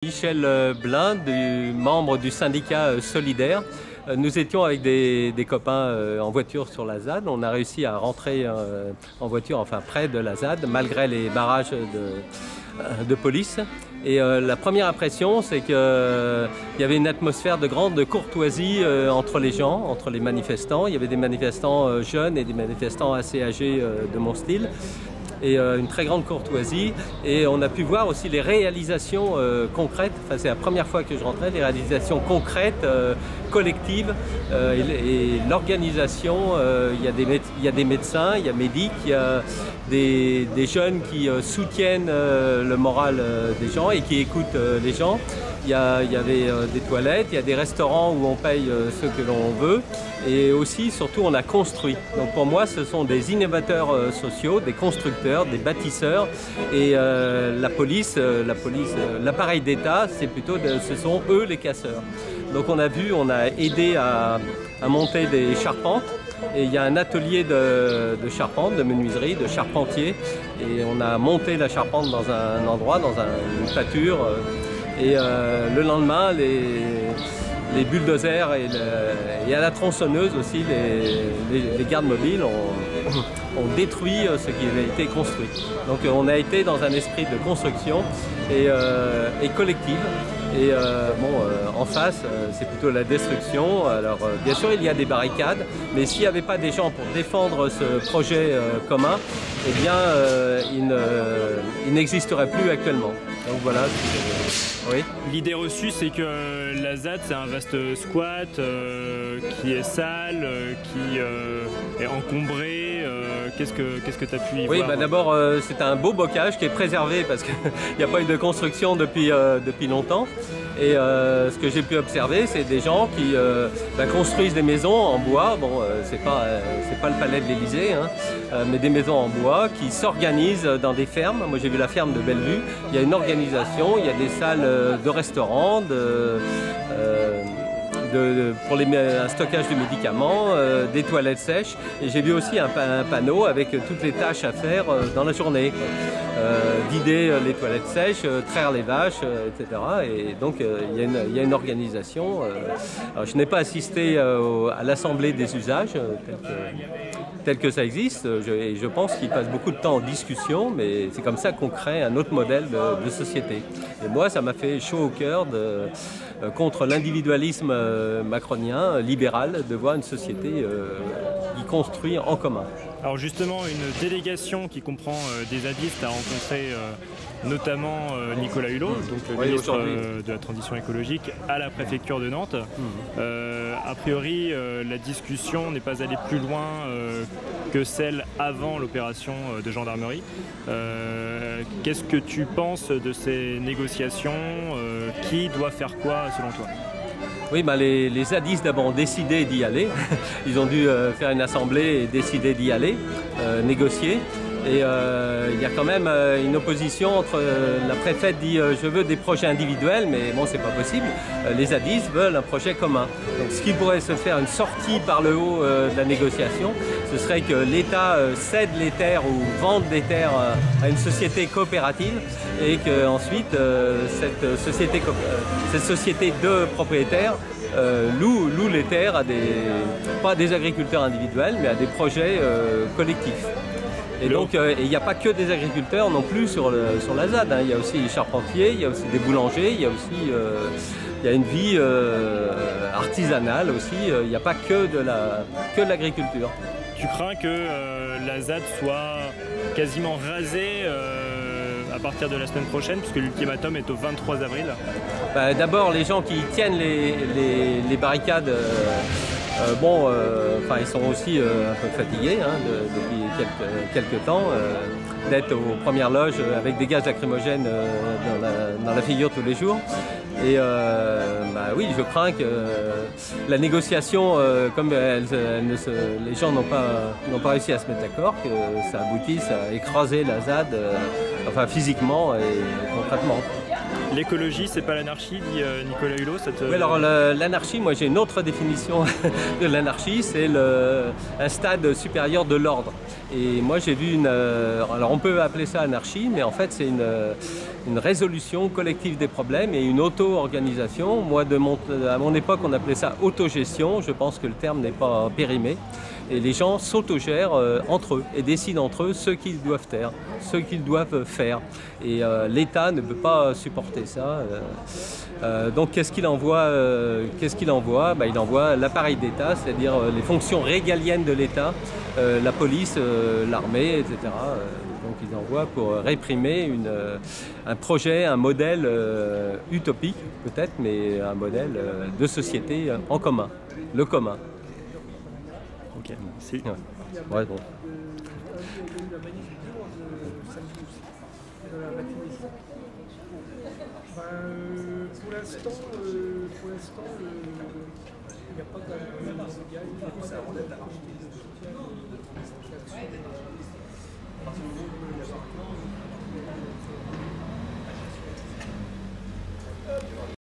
Michel Blin, membre du syndicat Solidaire. Nous étions avec des copains en voiture sur la ZAD. On a réussi à rentrer en voiture, enfin près de la ZAD, malgré les barrages de police. Et la première impression, c'est qu'il y avait une atmosphère de grande courtoisie entre les gens, entre les manifestants. Il y avait des manifestants jeunes et des manifestants assez âgés de mon style. Et une très grande courtoisie, et on a pu voir aussi les réalisations concrètes. Enfin, c'est la première fois que je rentrais, les réalisations concrètes, collectives, et l'organisation. Il y a des médecins, il y a Médic, il y a des jeunes qui soutiennent le moral des gens et qui écoutent les gens. Il y avait des toilettes, il y a des restaurants où on paye ce que l'on veut, et aussi, surtout, on a construit. Donc pour moi, ce sont des innovateurs sociaux, des constructeurs, des bâtisseurs, et la police, l'appareil d'État, ce sont eux les casseurs. Donc on a aidé à monter des charpentes. Et il y a un atelier de charpente, de menuiserie, de charpentier, et on a monté la charpente dans un endroit, dans une pâture. Et le lendemain, les bulldozers et à la tronçonneuse aussi, les gardes mobiles ont détruit ce qui avait été construit. Donc on a été dans un esprit de construction et collective. Et en face, c'est plutôt la destruction. Alors bien sûr, il y a des barricades, mais s'il n'y avait pas des gens pour défendre ce projet commun, eh bien, il n'existerait plus actuellement. Donc voilà. Oui. L'idée reçue, c'est que la ZAD, c'est un vaste squat qui est sale, qui est encombré. Qu'est-ce que tu as pu y voir? Oui, d'abord, c'est un beau bocage qui est préservé parce qu'il n'y a pas eu de construction depuis longtemps. Et ce que j'ai pu observer, c'est des gens qui construisent des maisons en bois. Bon, c'est pas le palais de l'Élysée, hein, mais des maisons en bois qui s'organisent dans des fermes. Moi, j'ai vu la ferme de Bellevue. Il y a une organisation, il y a des salles de restaurants, pour un stockage de médicaments, des toilettes sèches. Et j'ai vu aussi un panneau avec toutes les tâches à faire dans la journée. Vider les toilettes sèches, traire les vaches, etc. Et donc il y a une organisation. Alors, je n'ai pas assisté à l'assemblée des usages tel que ça existe, et je pense qu'il passe beaucoup de temps en discussion, mais c'est comme ça qu'on crée un autre modèle de société. Et moi, ça m'a fait chaud au cœur contre l'individualisme macronien, libéral, de voir une société qui construit en commun. Alors justement, une délégation qui comprend des zadistes a rencontré notamment Nicolas Hulot, donc le ministre de la Transition écologique, à la préfecture de Nantes. A priori, la discussion n'est pas allée plus loin que celle avant l'opération de gendarmerie. Qu'est-ce que tu penses de ces négociations? Qui doit faire quoi selon toi? Oui, les zadistes d'abord ont décidé d'y aller. Ils ont dû faire une assemblée et décider d'y aller, négocier. Et il y a quand même une opposition entre la préfète dit je veux des projets individuels, mais bon, c'est pas possible. Les zadistes veulent un projet commun. Donc ce qui pourrait se faire, une sortie par le haut de la négociation, ce serait que l'État cède les terres ou vende des terres à une société coopérative, et qu'ensuite cette société de propriétaires loue les terres pas à des agriculteurs individuels, mais à des projets collectifs. Et donc, il n'y a pas que des agriculteurs non plus sur la ZAD, hein. Il y a aussi les charpentiers, il y a aussi des boulangers, il y a aussi une vie artisanale aussi. Il n'y a pas que de l'agriculture. Tu crains que la ZAD soit quasiment rasée à partir de la semaine prochaine, puisque l'ultimatum est au 23 avril? D'abord, les gens qui tiennent les barricades, ils sont aussi un peu fatigués, hein, depuis quelques temps, d'être aux premières loges avec des gaz lacrymogènes dans la figure tous les jours. Et oui, je crains que la négociation, comme les gens n'ont pas réussi à se mettre d'accord, que ça aboutisse à écraser la ZAD, physiquement et concrètement. L'écologie, c'est pas l'anarchie, dit Nicolas Hulot. Oui, alors l'anarchie, moi j'ai une autre définition de l'anarchie, c'est un stade supérieur de l'ordre. Et moi j'ai vu alors on peut appeler ça anarchie, mais en fait c'est une résolution collective des problèmes et une auto-organisation. Moi, à mon époque, on appelait ça autogestion. Je pense que le terme n'est pas périmé. Et les gens s'autogèrent entre eux et décident entre eux ce qu'ils doivent faire, ce qu'ils doivent faire. Et l'État ne peut pas supporter ça. Donc qu'est-ce qu'il envoie Il envoie l'appareil d'État, c'est-à-dire les fonctions régaliennes de l'État, la police, l'armée, etc. Donc ils envoient pour réprimer un projet, un modèle utopique peut-être, mais un modèle de société en commun, le commun. Ok, merci. Ouais, bon. Pour l'instant, il n'y a pas de